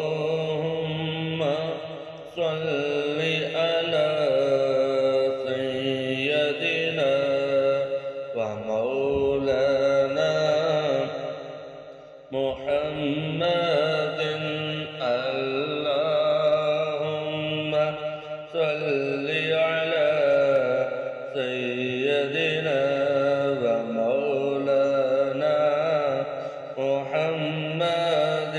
اللهم صل على سيدنا ومولانا محمد اللهم صل على سيدنا ومولانا محمد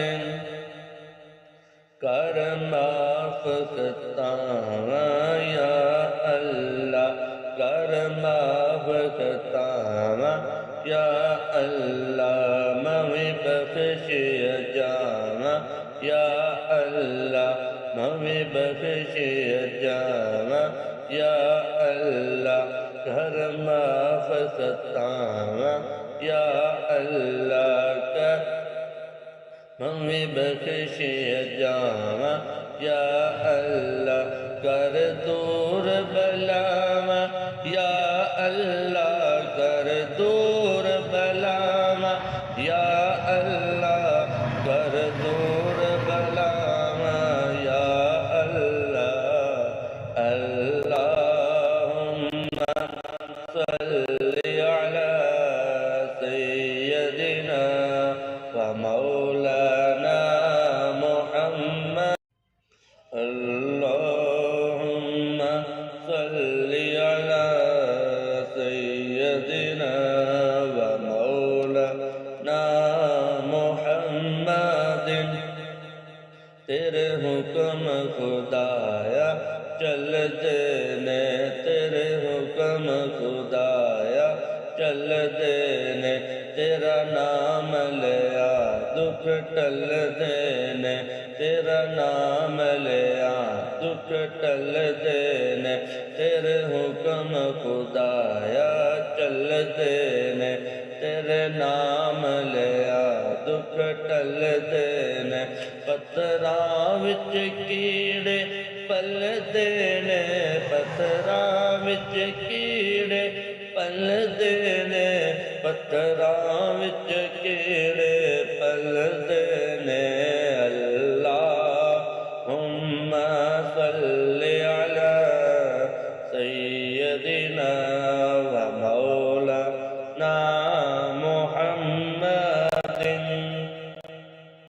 करमा फकतावा या अल्लाह करमा फकतावा या अल्लाह मवे बख्शिय जावा या अल्लाह मवे बख्शिय जावा या अल्लाह करमा फकतावा या अल्लाह मम्मी बख्शिय जावा या अल्लाह कर दूर बलावा या अल्लाह कर दूर बलावा या अल्लाह कर दूर बलावा या अल्लाह अल्लाहुम्मा सल्लि अला सय्यदिना व मौलाना मुहम्मद अल्लाहुम्मा सल्लि अला सय्यदिना व मौलाना मुहम्मद तेरे हुक्म खुदाया चल देने तेरे हुक्म खुदाया चल देने तेरा नाम लिया दुख टल देने तेरा नाम लिया दुख टल देने तेरे हुक्म खुदाया चल देने तेरे नाम लिया दुख टल देने पत्थरां विच कीड़े पल देने पत्थरां विच कीड़े पल देने पत्थरां विच कीड़े पल देने अल्लाहुम्मा सल्लि